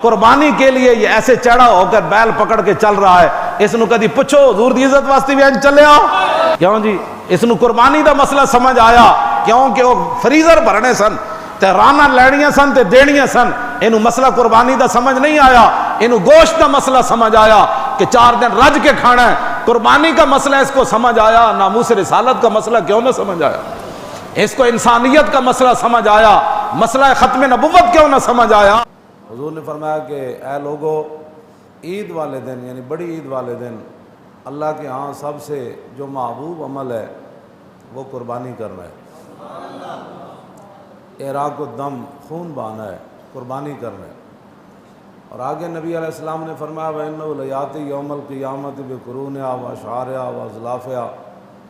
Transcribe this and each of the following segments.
قربانی کے لیے یہ ایسے چڑھا ہو کر بیل پکڑ کے چل رہا ہے، اس نو کدی پوچھو حضور دی عزت واسطے بھی ان چلے آؤ کیوں جی؟ اس نو قربانی دا مسئلہ سمجھ آیا کیونکہ وہ فریزر بھرنے سن تے رانا لینیاں سن تے دینیاں سن، اینو مسئلہ قربانی دا سمجھ نہیں آیا، اینو گوشت دا مسئلہ سمجھ آیا کہ 4 دن رج کے کھانا ہے۔ قربانی کا مسئلہ اس کو سمجھ آیا، ناموس رسالت کا مسئلہ کیوں نہ سمجھ آیا؟ اس کو انسانیت کا مسئلہ سمجھ آیا، مسئلہ ختم نبوت کیوں نہ سمجھ آیا؟ حضور نے فرمایا کہ اے لوگو، عید والے دن یعنی بڑی عید والے دن اللہ کے ہاں سب سے جو محبوب عمل ہے وہ قربانی کرنا ہے، احراق الدم، خون بہانا ہے، قربانی کرنا ہے۔ اور آگے نبی علیہ السلام نے فرمایا وَإِنَّهُ لَيَأْتِي يَوْمَ الْقِيَامَةِ بِقُرُونِهَا وَأَشْعَارِهَا وَأَظْلَافِهَا،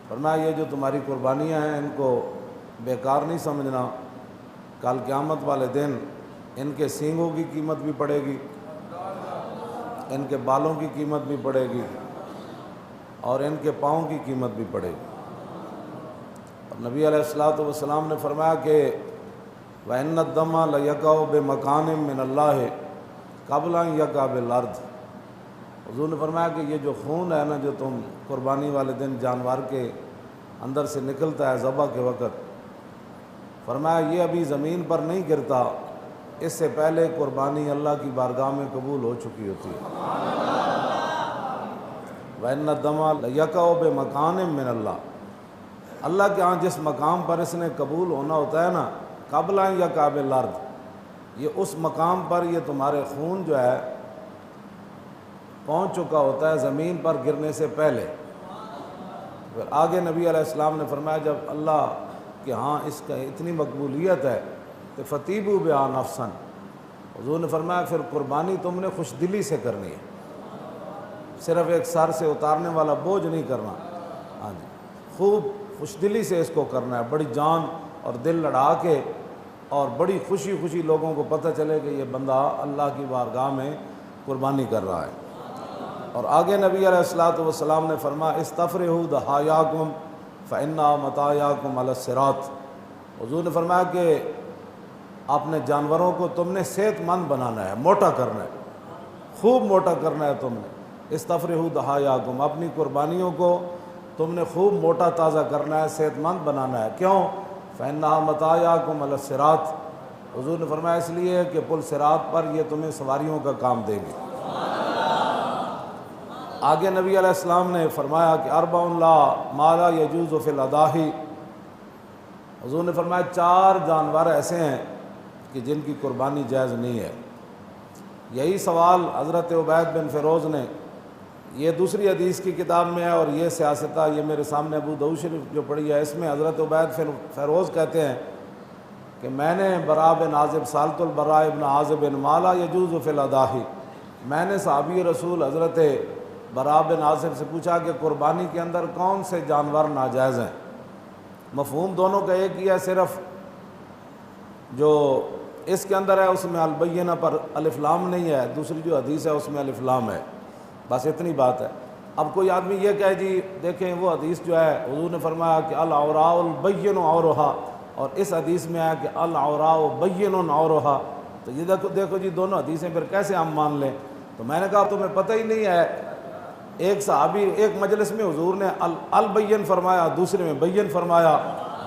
فرمایا یہ جو تمہاری قربانیاں ہیں ان کو بیکار نہیں سمجھنا، کل قیامت والے دن ان کے سینگوں کی قیمت بھی پڑے گی، ان کے بالوں کی قیمت بھی پڑے گی، اور ان کے پاؤں کی قیمت بھی پڑے گی۔ اور نبی علیہ السلام نے فرمایا کہ وَإِنَّ الدَّمَ لَيَقَعُ بِمَكَانٍ مِّنَ اللَّهِ قَبْلَ أَن يَقَعَ بِالْأَرْضِ، حضور نے فرمایا کہ یہ جو خون ہے نا جو تم قربانی والے دن جانور کے اندر سے نکلتا ہے ذبح کے وقت، فرمایا یہ ابھی زمین پر نہیں گرتا، اس سے پہلے قربانی اللہ کی بارگاہ میں قبول ہو چکی ہوتی ہے۔ وَإِنَّ الدَّمَ لَيَقَعُ بِمَكَانٍ مِّنَ اللَّهِ، اللہ کے ہاں جس مقام پر اس نے قبول ہونا ہوتا ہے نا، قبل أن يقع بالأرض، یہ اس مقام پر یہ تمہارے خون جو ہے پہنچ چکا ہوتا ہے زمین پر گرنے سے پہلے۔ پھر آگے نبی علیہ السلام نے فرمایا جب اللہ کہ ہاں اس کا اتنی مقبولیت ہے تو فَتِيبُوا بِهَا نَفْسًا، حضور نے فرمایا پھر قربانی تم نے خوش دلی سے کرنی ہے، صرف ایک سر سے اتارنے والا بوجھ نہیں کرنا، ہاں جی خوب خوش دلی سے اس کو کرنا ہے، بڑی جان اور دل لڑا کے، اور بڑی خوشی خوشی لوگوں کو پتہ چلے کہ یہ بندہ اللہ کی بارگاہ میں قربانی کر رہا ہے۔ اور آگے نبی علیہ السلام نے فرمایا اِسْتَفْرِحُوا ضَحَایَاکُمْ فَإِنَّهَا مَطَایَاکُمْ عَلَى الصِّرَاط، حضور نے فرمایا کہ اپنے جانوروں کو تم نے صحت مند بنانا ہے، موٹا کرنا ہے، خوب موٹا کرنا ہے تم نے، اِسْتَفْرِحُوا ضَحَایَاکُمْ، اپنی قربانیوں کو تم نے خوب موٹا تازہ کرنا ہے، صحت مند بنانا ہے، کیوں؟ فَإِنَّهَا مَطَایَاکُمْ عَلَى الصِّرَاط، حضور نے فرمایا اس لیے کہ پل صراط پر یہ تمہیں سواریوں کا کام دیں گے۔ آگے نبی علیہ السلام نے فرمایا کہ اربع ما لا یجوز فی الاضاحی، حضور نے فرمایا 4 جانور ایسے ہیں کہ جن کی قربانی جائز نہیں ہے۔ یہی سوال حضرت عبید بن فیروز نے، یہ دوسری حدیث کی کتاب میں ہے اور یہ سیاستہ یہ میرے سامنے ابو داؤد شریف جو پڑھی ہے، اس میں حضرت عبید فیروز کہتے ہیں کہ میں نے براء بن عازب سالت البراء ابن عازب ما لا یجوز فی الاضاحی، میں نے صحابی رسول حضرت براء بن عازب سے پوچھا کہ قربانی کے اندر کون سے جانور ناجائز ہیں؟ مفہوم دونوں کا ایک ہی ہے، صرف جو اس کے اندر ہے اس میں البینہ پر الف لام نہیں ہے، دوسری جو حدیث ہے اس میں الف لام ہے، بس اتنی بات ہے۔ اب کوئی آدمی یہ کہے جی دیکھیں وہ حدیث جو ہے حضور نے فرمایا کہ العوراء البین عورها، اور اس حدیث میں ہے کہ العوراء بین عورها، تو یہ دیکھو جی دونوں حدیثیں پھر کیسے ہم مان لیں؟ تو میں نے کہا تمہیں پتہ ہی نہیں ہے، ایک صحابی ایک مجلس میں حضور نے البین فرمایا، دوسرے میں بین فرمایا،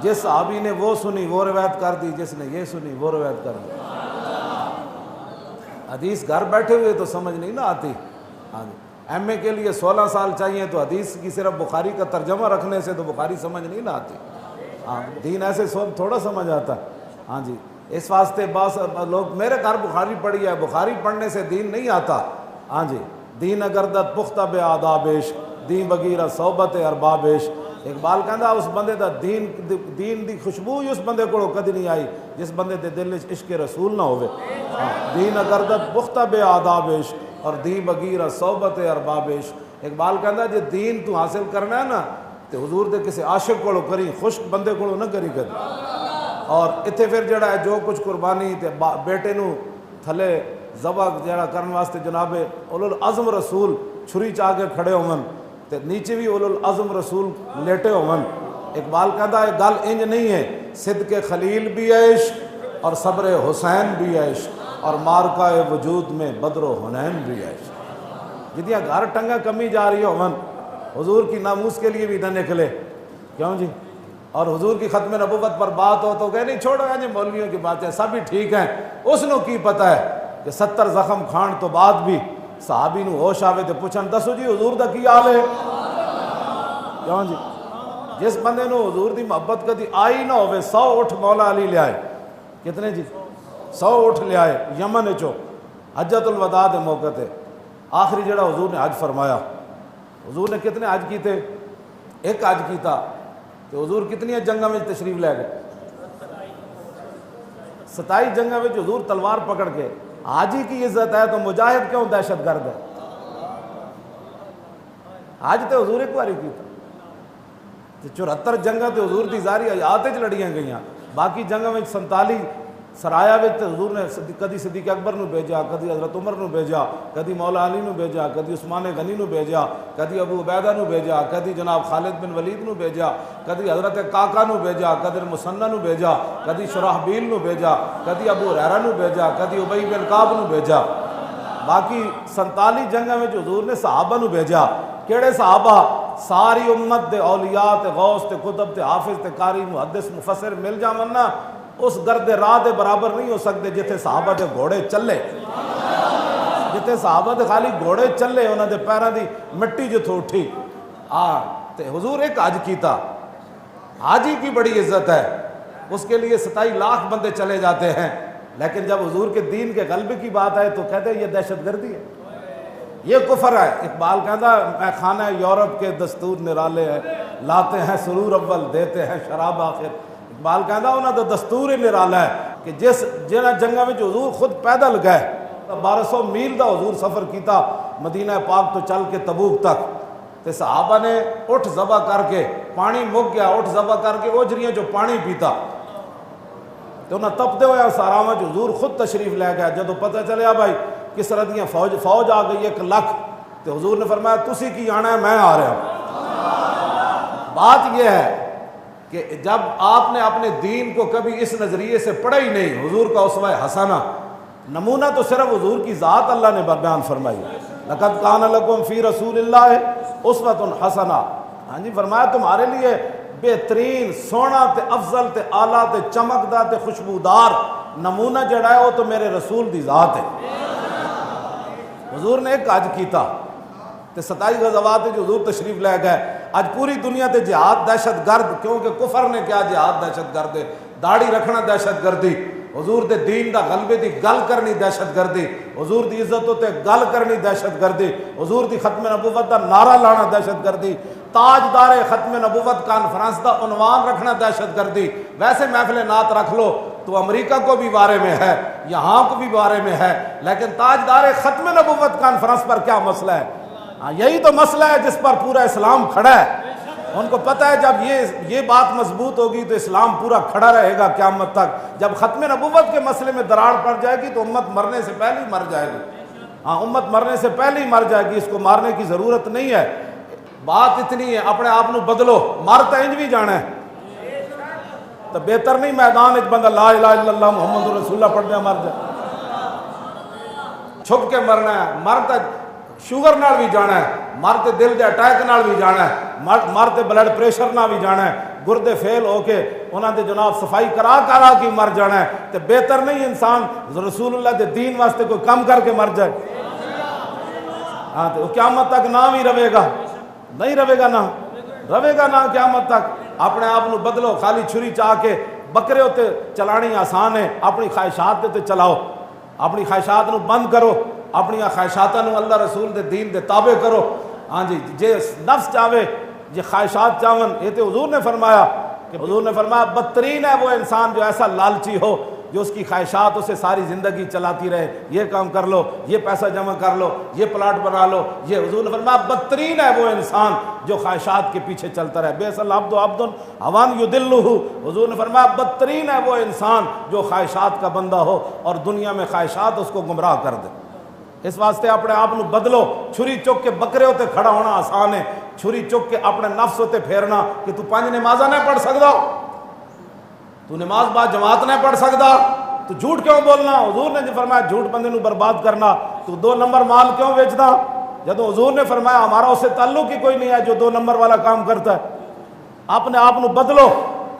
جس صحابی نے وہ سنی وہ روایت کر دی، جس نے یہ سنی وہ روایت کر دی۔ حدیث گھر بیٹھے ہوئے تو سمجھ نہیں نہ آتی، ہاں جی ایم اے کے لیے 16 سال چاہیے تو حدیث کی صرف بخاری کا ترجمہ رکھنے سے تو بخاری سمجھ نہیں نہ آتی، ہاں دین ایسے تھوڑا سمجھ آتا ہے، ہاں جی اس واسطے بعض لوگ میرے گھر بخاری پڑھی ہے، بخاری پڑھنے سے دین نہیں آتا، ہاں جی دین اگردت پختہ بے آدابیش دین بغیرہ صحبت اربابیش، اقبال کہندا اس بندے دا دین دی خوشبو اس بندے کو کدی نہیں آئی جس بندے دے دل وچ عشق رسول نہ ہوئے، دین اگردت پختہ بے آدابیش اور دین بغیرہ صحبت اربابیش، اقبال کہندا جے دین تو حاصل کرنا ہے نا تے حضور دے کسی عاشق کو کری، خشک بندے کو نہ کری کر۔ اور اتنے پھر جڑا ہے جو کچھ قربانی تے بیٹے نو تھلے ذبح جڑا کرنے واسطے جناب اولو العزم رسول چھری چاہ کے کھڑے ہون تے نیچے بھی اولو العزم رسول لیٹے ہون، اقبال کہتا ہے گل انج نہیں ہے، صدق خلیل بھی ہے عشق اور صبر حسین بھی ہے عشق، اور مارکہ وجود میں بدر و حنین بھی ہے جتیا گھر ٹنگا کمی جا رہی ہو من حضور کی ناموس کے لیے بھی نہ نکلے کیوں جی اور حضور کی ختم نبوت پر بات ہو تو کہ نہیں چھوڑو یعنی مولویوں کی باتیں سب ہی ٹھیک ہیں اس نو کی پتہ ہے کہ 70 زخم کھان تو بعد بھی صحابی نو ہوش آوے تے پوچھن دسو جی حضور دا کی حال ہے کیوں جی جس بندے نو حضور دی محبت کدی آئی نہ ہوئے 100 اٹھ مولا علی لے آئے کتنے جی 100 اٹھ لے آئے یمن چو حجت الوداع دے موقع تے آخری جڑا حضور نے حج فرمایا حضور نے کتنے حج کیتے ایک حج کیتا تو حضور کتنی جنگاں میں تشریف لے گئے 27 جنگاں میں حضور تلوار پکڑ کے حاجی کی عزت ہے تو مجاہد کیوں دہشت گرد ہے حج تے حضور ایک باری کیتا 74 جنگاں تے حضور دی ظاہری حیات وچ لڑیاں گئیاں باقی جنگاں میں 47 سرایا وچ حضور نے کدی صدیق اکبر نو بھیجا کدی حضرت عمر نو بھیجا کدی مولا علی نو بھیجا کدی عثمان غنی نو بھیجا کدی ابو عبیدہ نو بھیجا کدی جناب خالد بن ولید نو بھیجا کدی حضرت کاکا نو بھیجا کدی مسنہ نو بھیجا کدی شرحبیل نو بھیجا کدی ابو ہریرہ نو بھیجا کدی ابی بن کعب نو بھیجا باقی 47 جنگاں میں حضور نے صحابہ نو بھیجا کیڑے صحابہ ساری امت دے اولیاء تے غوث تے کتب تے حافظ تے قاری محدث مفسر مل جاون نا اس گرد راہ دے برابر نہیں ہو سکتے جتھے صحابہ دے گھوڑے چلے جتھے صحابہ دے خالی گھوڑے چلے انہاں دے پیراں دی مٹی جتھوں اٹھی تے حضور ایک حج کیتا حاجی کی بڑی عزت ہے اس کے لیے 27 لاکھ بندے چلے جاتے ہیں لیکن جب حضور کے دین کے غلبے کی بات آئے تو کہتے ہیں یہ دہشت گردی ہے یہ کفر ہے اقبال کہتا میں خانہ یورپ کے دستور نرالے ہیں لاتے ہیں سرور اول دیتے ہیں شراب آخر اقبال کہتا انہاں دا دستور ہی نرالا ہے کہ جنہاں جنگاں میں حضور خود پیدل گئے 1200 میل دا حضور سفر کیتا مدینہ پاک تو چل کے تبوک تک تے صحابہ نے اٹھ ذبح کر کے پانی مک گیا اٹھ ذبح کر کے اوجریاں جو پانی پیتا تو انہاں تپتے ہوئے ساراواں حضور خود تشریف لے گیا جدو پتہ چلیا بھائی کس طرح دیاں فوج آ گئی 1 لاکھ تو حضور نے فرمایا تسی کی آنا ہے میں آ رہا ہوں بات یہ ہے کہ جب آپ نے اپنے دین کو کبھی اس نظریے سے پڑھا ہی نہیں حضور کا اسوہ حسنہ نمونہ تو صرف حضور کی ذات اللہ نے بیان فرمائی لقد کان لکم فی رسول اللہ اسوۃ حسنہ ہاں جی فرمایا تمہارے لیے بہترین سونا تے افضل تے اعلیٰ تے چمکدار تے خوشبودار نمونہ جڑا ہے وہ تو میرے رسول دی ذات ہے حضور نے ایک حج کیتا تے 27 غزوات جو حضور تشریف لے گئے آج پوری دنیا تے جہاد دہشت گرد کیونکہ کفر نے کیا جہاد دہشت گرد ہے داڑھی رکھنا دہشت گردی حضور دے دین دا غلبے دی گل کرنی دہشت گردی حضور دی عزتوں تے گل کرنی دہشت گردی حضور دی ختم نبوت دا نعرہ لانا دہشت گردی تاجدار ختم نبوت کانفرنس دا عنوان رکھنا دہشت گردی ویسے محفل نعت رکھ لو تو امریکہ کو بھی بارے میں ہے یہاں کو بھی بارے میں ہے لیکن تاجدار ختم نبوت کانفرنس پر کیا مسئلہ ہے یہی تو مسئلہ ہے جس پر پورا اسلام کھڑا ہے ان کو پتہ ہے جب یہ بات مضبوط ہوگی تو اسلام پورا کھڑا رہے گا قیامت تک جب ختم نبوت کے مسئلے میں دراڑ پڑ جائے گی تو امت مرنے سے پہلے ہی مر جائے گی امت مرنے سے پہلے ہی مر جائے گی اس کو مارنے کی ضرورت نہیں ہے بات اتنی ہے اپنے آپ نو بدلو مارتا انج بھی جانا ہے تو بہتر نہیں میدان ایک بندہ لا الہ الا اللہ محمد رسول اللہ پڑھ دیا مر جائے چھپ کے مرنا ہے مرتا شوگر نال بھی جانا ہے مرتے دل دے اٹیک نال بھی جانا ہے مرتے بلڈ پریشر نال بھی جانا ہے گردے فیل ہو کے انہاں دے جناب صفائی کرا کی مر جانا ہے تو بہتر نہیں انسان رسول اللہ دے دین واسطے کوئی کم کر کے مر جائے تو قیامت تک نام ہی رہے گا نہیں رہے گا نہ قیامت تک اپنے آپ نو بدلو خالی چھری چاہ کے بکرے ہوتے چلانی آسان ہے اپنی خواہشات تے چلاؤ اپنی خواہشات نو بند کرو اپنی خواہشاتاں نو اللہ رسول دے دین دے تابع کرو ہاں جی جے نفس چاہے جے خواہشات چاہون یہ تو حضور نے فرمایا کہ حضور نے فرمایا بدترین ہے وہ انسان جو ایسا لالچی ہو جو اس کی خواہشات اسے ساری زندگی چلاتی رہے یہ کام کر لو یہ پیسہ جمع کر لو یہ پلاٹ بنا لو یہ حضور نے فرمایا بدترین ہے وہ انسان جو خواہشات کے پیچھے چلتا رہے بئس العبد عبد ہوان یضلہ حضور نے فرمایا بدترین ہے وہ انسان جو خواہشات کا بندہ ہو اور دنیا میں خواہشات اس کو گمراہ کر دے اس واسطے اپنے آپ نو بدلو چھری چک کے بکرے ہوتے کھڑا ہونا آسان ہے چھری چک کے اپنے نفس ہوتے پھیرنا کہ تو 5 نمازاں نہیں پڑھ سکتا تو نماز با جماعت نہیں پڑھ سکتا تو جھوٹ کیوں بولنا؟ حضور نے جو فرمایا جھوٹ بندے نو برباد کرنا، تو 2 نمبر مال کیوں بیچنا؟ جب حضور نے فرمایا ہمارا اس سے تعلق ہی کوئی نہیں ہے جو 2 نمبر والا کام کرتا ہے۔ اپنے آپ نو بدلو،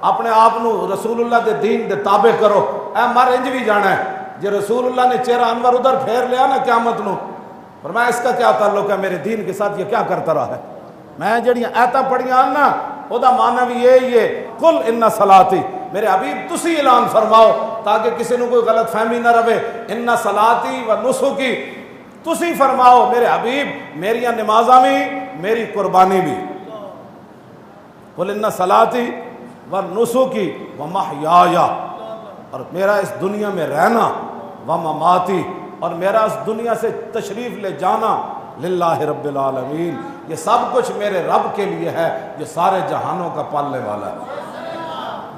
اپنے آپ نو رسول اللہ دے دین دے تابع کرو۔ اے مر انج بھی جانا ہے، جی رسول اللہ نے چہرہ انور ادھر پھیر لیا نا قیامت نو، فرمایا اس کا کیا تعلق ہے میرے دین کے ساتھ، یہ کیا کرتا رہا ہے؟ میں جڑیاں آیتاں پڑھیاں نا او دا معنی بھی یہی ہے، قل ان صلاتی، میرے حبیب تسی اعلان فرماؤ تاکہ کسی نو کوئی غلط فہمی نہ رہے، ان صلاتی و نسکی، تسی فرماؤ میرے حبیب میریاں نمازاں بھی میری قربانی بھی، قل ان صلاتی و نسکی و محیایا، اور میرا اس دنیا میں رہنا، و مماتی، اور میرا اس دنیا سے تشریف لے جانا، للہ رب العالمین، یہ سب کچھ میرے رب کے لیے ہے جو سارے جہانوں کا پالنے والا ہے۔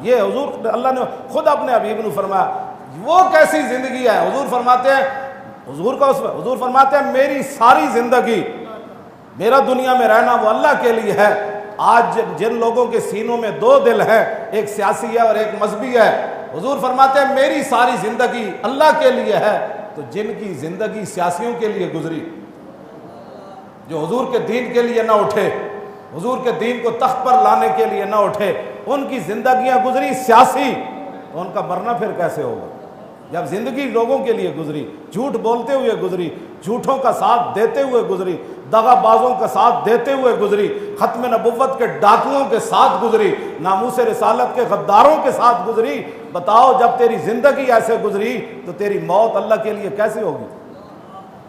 یہ حضور اللہ نے خود اپنے حبیب نے فرمایا، وہ کیسی زندگی ہے؟ حضور فرماتے ہیں، حضور فرماتے ہیں میری ساری زندگی، میرا دنیا میں رہنا وہ اللہ کے لیے ہے۔ آج جن لوگوں کے سینوں میں 2 دل ہیں، ایک سیاسی ہے اور ایک مذہبی ہے، حضور فرماتے ہیں میری ساری زندگی اللہ کے لیے ہے۔ تو جن کی زندگی سیاسیوں کے لیے گزری، جو حضور کے دین کے لیے نہ اٹھے، حضور کے دین کو تخت پر لانے کے لیے نہ اٹھے، ان کی زندگیاں گزری سیاسی، تو ان کا مرنا پھر کیسے ہوگا؟ جب زندگی لوگوں کے لیے گزری، جھوٹ بولتے ہوئے گزری، جھوٹوں کا ساتھ دیتے ہوئے گزری، دغا بازوں کا ساتھ دیتے ہوئے گزری، ختم نبوت کے ڈاکوؤں کے ساتھ گزری، ناموس رسالت کے غداروں کے ساتھ گزری، بتاؤ جب تیری زندگی ایسے گزری تو تیری موت اللہ کے لیے کیسے ہوگی؟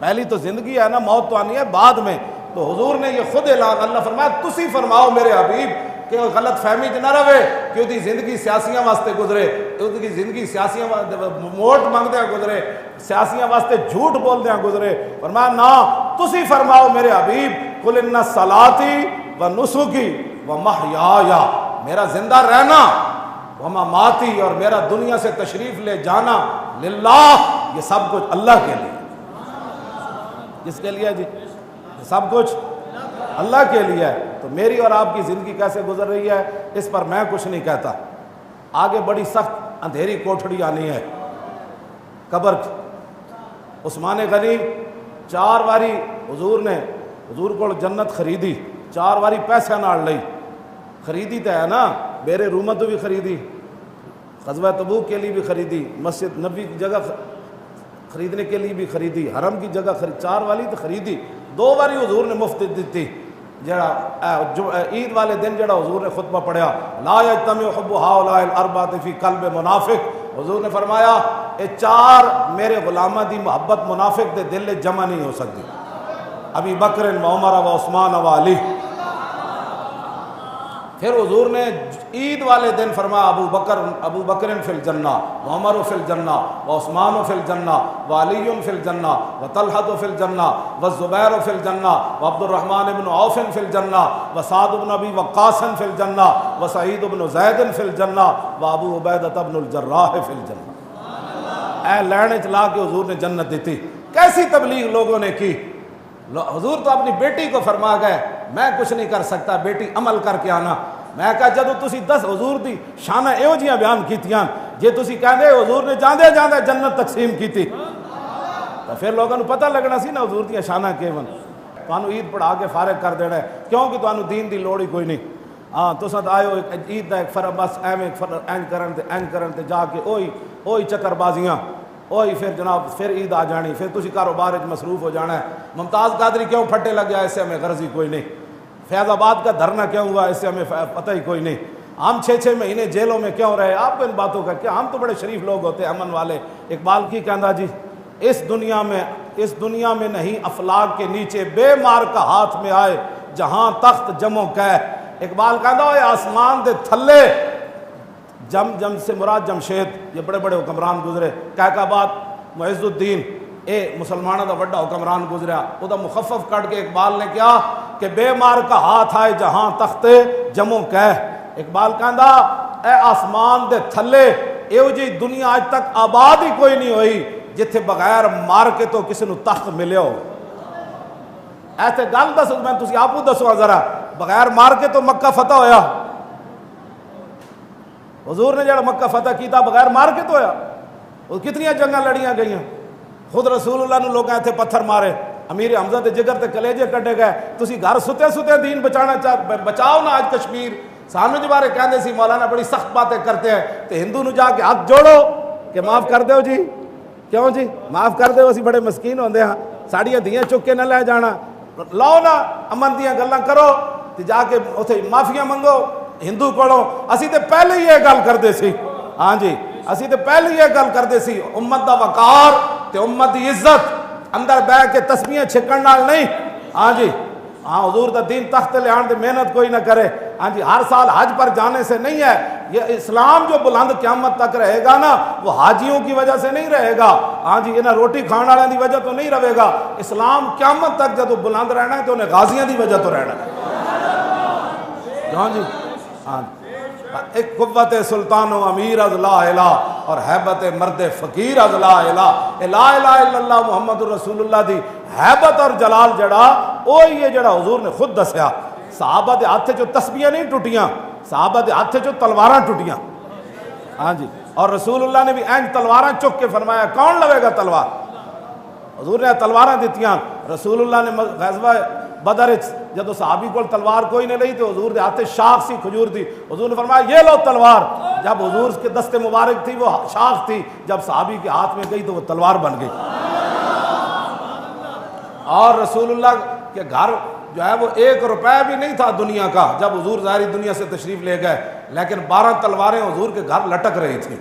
پہلی تو زندگی ہے نا، موت تو آنی ہے بعد میں۔ تو حضور نے یہ خود اعلان، اللہ فرمایا تسی فرماؤ میرے حبیب کہ غلط فہمی نہ رہے کہ وہ زندگی سیاسیاں واسطے گزرے، اس کی زندگی سیاسیاں ووٹ منگدے گزرے، سیاسیاں واسطے جھوٹ بولدے گزرے۔ فرمایا نا، تسی فرماؤ میرے حبیب قل ان صلاتی و نسکی و محیایا، میرا زندہ رہنا، و مماتی، اور میرا دنیا سے تشریف لے جانا، للہ، یہ سب کچھ اللہ کے لیے۔ جس کے لیے جی سب کچھ اللہ کے لیے ہے۔ تو میری اور آپ کی زندگی کیسے گزر رہی ہے اس پر میں کچھ نہیں کہتا۔ آگے بڑی سخت اندھیری کوٹھڑی آنی ہے قبر کی۔ عثمان غنی 4 واری حضور کو جنت خریدی، 4 واری پیسے نال لئی، خریدی تو ہے نا، بیرے رومت بھی خریدی، غزوہ تبوک کے لیے بھی خریدی، مسجد نبی کی جگہ خریدنے کے لیے بھی خریدی، حرم کی جگہ 4 والی تو خریدی، 2 باری حضور نے مفت دیتی۔ جڑا عید والے دن جڑا حضور نے خطبہ پڑھیا، لا یجتمع حب ہؤلاء الاربعۃ فی قلب منافق، حضور نے فرمایا یہ 4 میرے غلاماں دی محبت منافق دے دل میں جمع نہیں ہو سکتی، ابی بکر و عمر و عثمان و علی۔ پھر حضور نے عید والے دن فرمایا ابو بکر فی الجنہ و عمر فی الجنہ و عثمان فی الجنہ و علی فی الجنہ و طلحہ فی الجنہ و زبیر فی الجنہ و عبد الرحمن بن عوف فی الجنہ و سعد بن ابی وقاص فی الجنہ و سعید بن زید فی الجنہ و ابو عبیدہ بن الجراح فی الجنہ۔ اے لڑنے چلا کے حضور نے جنت دیتی۔ کیسی تبلیغ لوگوں نے کی! حضور تو اپنی بیٹی کو فرما گئے میں کچھ نہیں کر سکتا، بیٹی عمل کر کے آنا۔ میں کہا جدو تسی 10 حضور دی شانہ ایو جیاں بیان کیتیاں، جے تسی کہندے حضور نے جاندے جاندے جنت تقسیم کیتی تو پھر لوگوں کو پتہ لگنا سی نا حضور دی شانہ کیون۔ تانوں عید پڑھا کے فارغ کر دینا ہے کیونکہ تانوں دین دی لوڑ ہی کوئی نہیں۔ ہاں تساں آئے عید دا ایک فرق بس ایویں اینج کرن تے جا کے اوہی چکر بازیاں، وہی پھر جناب پھر عید آ جانی، پھر تسی کاروبار وچ مصروف ہو جانا ہے۔ ممتاز قادری کیوں پھٹے لگ گیا اس سے ہمیں غرض ہی کوئی نہیں، فیض آباد کا دھرنا کیوں ہوا اس سے ہمیں پتہ ہی کوئی نہیں، ہم 6 مہینے جیلوں میں کیوں رہے، آپ کو ان باتوں کا کیا، ہم تو بڑے شریف لوگ ہوتے ہیں، امن والے۔ اقبال کی کہندا جی اس دنیا میں نہیں افلاک کے نیچے بے مار کا ہاتھ میں آئے جہاں تخت جمو کہ۔ اقبال کہندا ہے آسمان دے تھلے جم سے مراد جمشید، یہ بڑے بڑے حکمران گزرے، کہکاباد معز الدین اے مسلمانوں دا وڈا حکمران گزریا، او دا مخفف کٹ کے اقبال نے کیا کہ بے مار کا ہاتھ آئے جہاں تخت جمو کہ۔ اقبال کہندا اے آسمان دے تھلے ایو جی دنیا آج تک آباد ہی کوئی نہیں ہوئی جتھے بغیر مار کے تو کسی نو تخت ملے ہو۔ ایسے گل دس میں تسی آپ دسو ذرا، بغیر مار کے تو مکہ فتح ہویا، حضور نے جڑا مکہ فتح کیتا بغیر مار کے تو ہویا، وہ کتنی جنگاں لڑیاں گئی ہیں. خود رسول اللہ نے لوگاں اتنے پتھر مارے, امیر حمزہ دے جگر تے کلیجے کٹے گئے. تسی گھر ستے ستے دین بچاؤ نا. آج کشمیر سانو جو بارے کہندے سی مولانا بڑی سخت باتیں کرتے ہیں, تو ہندو نو جا کے ہاتھ جوڑو کہ معاف کر دیو جی, کیوں جی معاف کر دیو, اسی بڑے مسکین ہوندے ہاں, ساڑیاں دھیاں چک کے نہ لے جانا, لاؤ نا امن دیاں گلاں کرو تے جا کے اتھے معافیاں منگو ہندو کولوں. اسی تے پہلے ہی یہ گل کردے سی, ہاں جی اسی تے پہلے ہی یہ گل کردے سی, امت دا وقار تے امت دی عزت اندر بیٹھ کے تسبیحاں چھکن نال نہیں. ہاں جی ہاں, حضور دا دین تخت لے آن دے محنت کوئی نہ کرے. ہاں جی ہر سال حج پر جانے سے نہیں ہے. یہ اسلام جو بلند قیامت تک رہے گا نا, وہ حاجیوں کی وجہ سے نہیں رہے گا. ہاں جی انہیں روٹی کھان والوں کی وجہ تو نہیں رہے گا. اسلام قیامت تک جب بلند رہنا ہے تو انہیں غازیاں دی وجہ تو رہنا ہے. ہاں جی ہاں ایک قوت سلطان و امیر از لا الہ, اور حیبت مرد فقیر از لا الہ. لا الہ الا اللہ محمد رسول اللہ دی حیبت اور جلال جڑا وہی ہے جڑا حضور نے خود دسیا. صحابہ دے ہاتھ جو تسبیحاں نہیں ٹوٹیاں, صحابہ دے ہاتھ جو تلواراں ٹوٹیاں. ہاں جی اور رسول اللہ نے بھی اینج تلواراں چک کے فرمایا کون لوے گا تلوار. حضور نے تلواراں دیتیاں. رسول اللہ نے غزوہ بدر جب صحابی کو تلوار کوئی نہیں لئی تو حضور دے ہاتھ شاخ سی کھجور تھی. حضور نے فرمایا یہ لو تلوار. جب حضور کے دست مبارک تھی وہ شاخ تھی, جب صحابی کے ہاتھ میں گئی تو وہ تلوار بن گئی. اور رسول اللہ کے گھر جو ہے وہ 1 روپے بھی نہیں تھا دنیا کا جب حضور ظاہری دنیا سے تشریف لے گئے, لیکن 12 تلواریں حضور کے گھر لٹک رہی تھیں.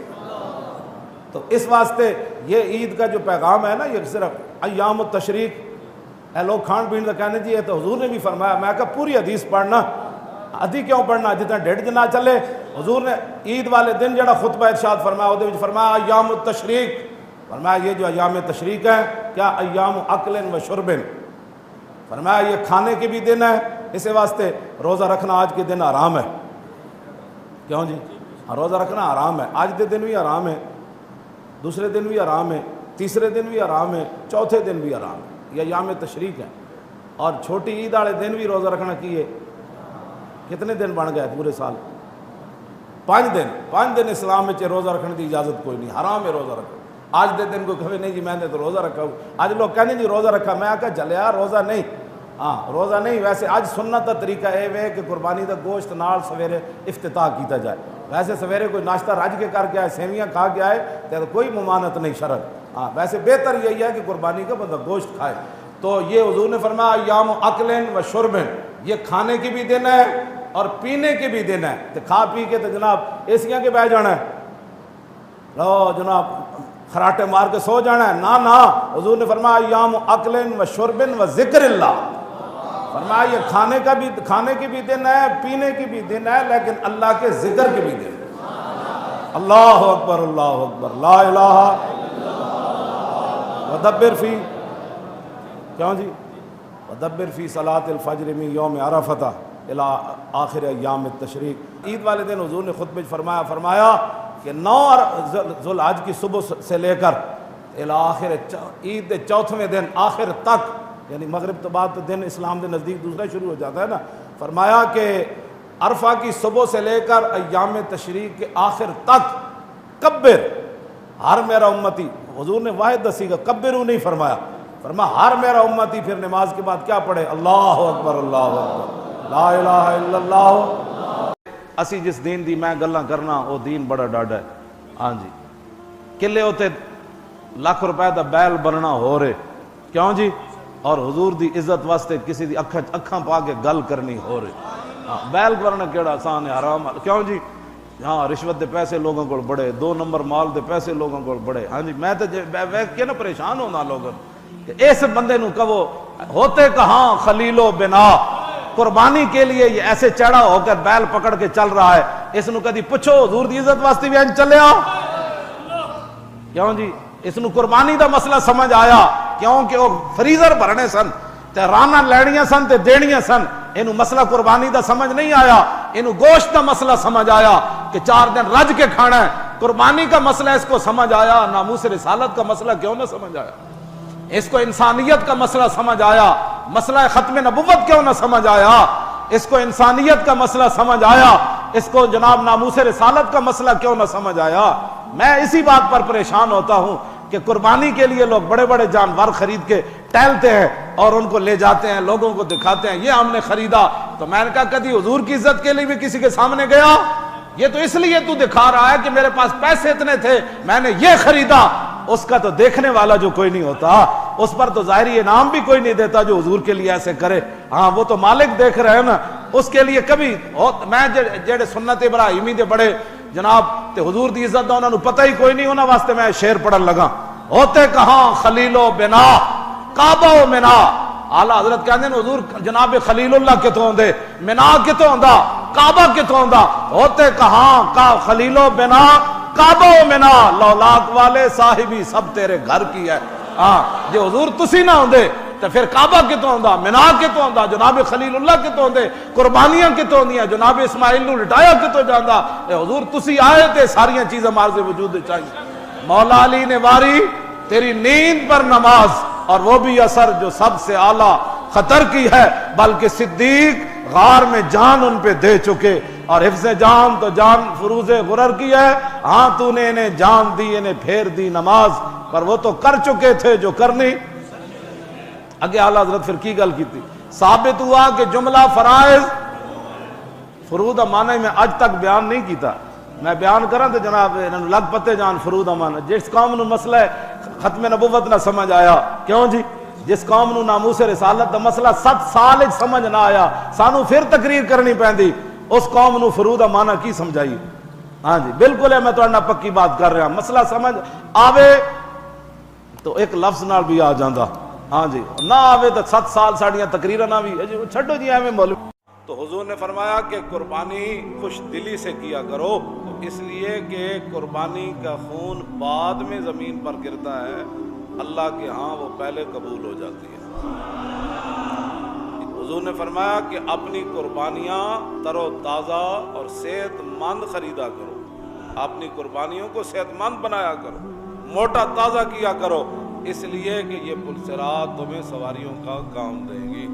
تو اس واسطے یہ عید کا جو پیغام ہے نا, یہ صرف ایام التشریق اے لوگ کھان پین کا کہنے جی, تو حضور نے بھی فرمایا. میں کہا پوری حدیث پڑھنا, ادھی کیوں پڑھنا جتنا 1.5 دن نہ چلے. حضور نے عید والے دن جڑا خطبہ ارشاد فرمایا وہ فرمایا ایام التشریق. فرمایا یہ جو ایام تشریق ہے کیا ایام اکل و شرب, فرمایا یہ کھانے کے بھی دن ہے, اس واسطے روزہ رکھنا آج کے دن آرام ہے. کیوں جی روزہ رکھنا آرام ہے. آج کے دن بھی آرام ہے, دوسرے دن بھی آرام ہے, تیسرے دن بھی آرام ہے, چوتھے دن بھی آرام ہے. یہ ایام تشریق ہے. اور چھوٹی عید والے دن بھی روزہ رکھنا کیے. کتنے دن بن گئے پورے سال؟ 5 دن. 5 دن اسلام میں روزہ رکھنے کی اجازت کوئی نہیں, حرام ہے روزہ رکھنا. آج دے دن کو کہے نہیں جی میں نے تو روزہ رکھا ہوں. آج لوگ کہنے جی روزہ رکھا, میں کہا چلیا روزہ نہیں. ہاں روزہ نہیں. ویسے آج سنت کا طریقہ اے وے کہ قربانی دا گوشت نال سویرے افتتاح کیتا جائے. ویسے سویرے کوئی ناشتہ رج کے کر کے آئے, سیویاں کھا کے آئے تو کوئی ممانت نہیں شرع. ہاں ویسے بہتر یہی ہے کہ قربانی کا بندہ گوشت کھائے. تو یہ حضور نے فرمایا ایام اکلن و شربن, یہ کھانے کی بھی دن ہے اور پینے کے بھی دن ہے. تو کھا پی کے تو جناب ایسیاں کے بہ جانا ہے, لو جناب خراٹے مار کے سو جانا ہے. نہ حضور نے فرمایا ایام اکلن و شربن و ذکر اللہ. فرمایا یہ کھانے کی بھی دن ہے, پینے کی بھی دن ہے, لیکن اللہ کے ذکر کے بھی دن ہے. اللہ اکبر اللہ اکبر لا الہ ودبر فی, کیوں جی ودبر فی صلاۃ الفجر من یوم عرفہ الی آخر ایام التشریق. عید والے دن حضور نے خطبے میں فرمایا کہ 9 ذوالحج کی صبح سے لے کر الی آخر عید کے 4ویں دن آخر تک, یعنی مغرب تو بعد تو دن اسلام کے نزدیک دوسرا شروع ہو جاتا ہے نا. فرمایا کہ عرفہ کی صبح سے لے کر ایام تشریق کے آخر تک کبر ہر میرا امتی. حضور نے واحد دسی گا, کبرو نہیں فرمایا. فرمایا ہر میرا امتی پھر نماز کے بعد کیا پڑھے, اللہ اکبر اللہ اکبر لا الہ الا اللہ. اسی جس دین دی میں گلاں کرنا وہ دین بڑا ڈاڈا ہے. ہاں جی کلے ہوتے لاکھ روپے دا بیل بننا ہو رہے, کیوں جی, اور حضور دی عزت واسطے کسی دی اکھاں پا کے گل کرنی ہو رہی. ہاں بیل بننا کیڑا آسان ہے, حرام. کیوں جی ہاں رشوت دے پیسے لوگوں کو بڑے, 2 نمبر مال دے پیسے لوگوں کو بڑے. ہاں جی میں تو ویکھ کے نا پریشان ہونا لوگوں کہ اس بندے نو کہو ہوتے کہاں خلیل و بنا, قربانی کے لیے یہ ایسے چڑھا ہو کر بیل پکڑ کے چل رہا ہے. اس نو کدی پوچھو حضور دی عزت واسطے بھی ان چلیا, کیوں جی اس نو قربانی دا مسئلہ سمجھ آیا, کیونکہ وہ فریزر بھرنے سن تے رانا لینیاں سن تے دینیاں سن. اینو مسئلہ قربانی دا سمجھ نہیں آیا, اینو گوشت دا مسئلہ سمجھ آیا کہ 4 دن رج کے کھانا ہے. قربانی کا مسئلہ اس کو سمجھ آیا, ناموس رسالت کا مسئلہ کیوں نہ سمجھ آیا, اس کو انسانیت کا مسئلہ سمجھ آیا, مسئلہ ختم نبوت کیوں نہ سمجھ آیا, اس کو انسانیت کا مسئلہ سمجھ آیا, اس کو جناب ناموس رسالت کا مسئلہ کیوں نہ سمجھ آیا. میں اسی بات پر پریشان ہوتا ہوں کہ قربانی کے لیے لوگ بڑے بڑے جانور خرید کے ٹہلتے ہیں اور ان کو لے جاتے ہیں، لوگوں کو دکھاتے ہیں یہ ہم نے خریدا. تو میں نے کہا کبھی حضور کی عزت کے لیے بھی کسی کے سامنے گیا؟ یہ تو اس لیے تو دکھا رہا ہے کہ میرے پاس پیسے اتنے تھے میں نے یہ خریدا. اس کا تو دیکھنے والا جو کوئی نہیں ہوتا، اس پر تو ظاہری انعام بھی کوئی نہیں دیتا جو حضور کے لیے ایسے کرے. ہاں وہ تو مالک دیکھ رہے ہیں نا، اس کے لیے کبھی میں جڑے سنت ابراہیمی دے بڑے جناب تے حضور دی عزت دا انہاں نوں پتہ ہی کوئی نہیں، انہاں واسطے میں شعر پڑھن لگا. ہوتے کہاں خلیل و بنا کعبہ و منا. اعلیٰ حضرت کہندے نے حضور جناب خلیل اللہ کتوں ہوندے، منا کتوں ہوندا، کعبہ کتوں ہوندا. ہوتے کہاں کا خلیل و بنا کعبہ و منا، لولاک والے صاحبی سب تیرے گھر کی ہے. ہاں جے حضور تسی نہ ہوندے تو پھر کعبہ کتوں ہوندا، منا کتوں ہوندا، جناب خلیل اللہ کتوں ہوندے، قربانیاں کتوں ہوندیاں، جناب اسماعیل نو لٹایا کتوں جاندا. اے حضور تسی آئے تے ساریاں چیزیں مارز وجود چاہیے. مولا علی نے واری تیری نیند پر نماز، اور وہ بھی اثر جو سب سے اعلیٰ خطر کی ہے، بلکہ صدیق غار میں جان ان پہ دے چکے، اور حفظ جان تو جان فروز غرر کی ہے. ہاں تو نے انہیں جان دی، انہیں پھیر دی نماز، پر وہ تو کر چکے تھے جو کرنی. اگے اعلیٰ حضرت پھر کی گل کی تھی. ثابت ہوا کہ جملہ فرائض فروض معنی میں اج تک بیان نہیں کیتا. میں بیان کراں تو جناب لگ پتے جان فروض معنی. جس قوم نو مسئلہ ختم نبوت نہ سمجھ آیا، کیوں جی جس قوم نو ناموس رسالت دا مسئلہ 7 سال سمجھ نہ آیا، سانو پھر تقریر کرنی پیندی، اس قوم نو فروض معنی کی سمجھائی. ہاں جی بالکل ہے، میں تہاڈے نال پکی بات کر رہا. مسئلہ سمجھ آوے تو ایک لفظ نال بھی آ جاندا، ہاں جی نہ آوے تو 7 سال ساڑیاں تقریراں نہ بھی چھڈو جی ایویں مولوی. تو حضور نے فرمایا کہ قربانی خوش دلی سے کیا کرو، اس لیے کہ قربانی کا خون بعد میں زمین پر گرتا ہے، اللہ کے ہاں وہ پہلے قبول ہو جاتی ہے. حضور نے فرمایا کہ اپنی قربانیاں تر و تازہ اور صحت مند خریدا کرو، اپنی قربانیوں کو صحت مند بنایا کرو، موٹا تازہ کیا کرو، اس لیے کہ یہ پل صراط تمہیں سواریوں کا کام دیں گی.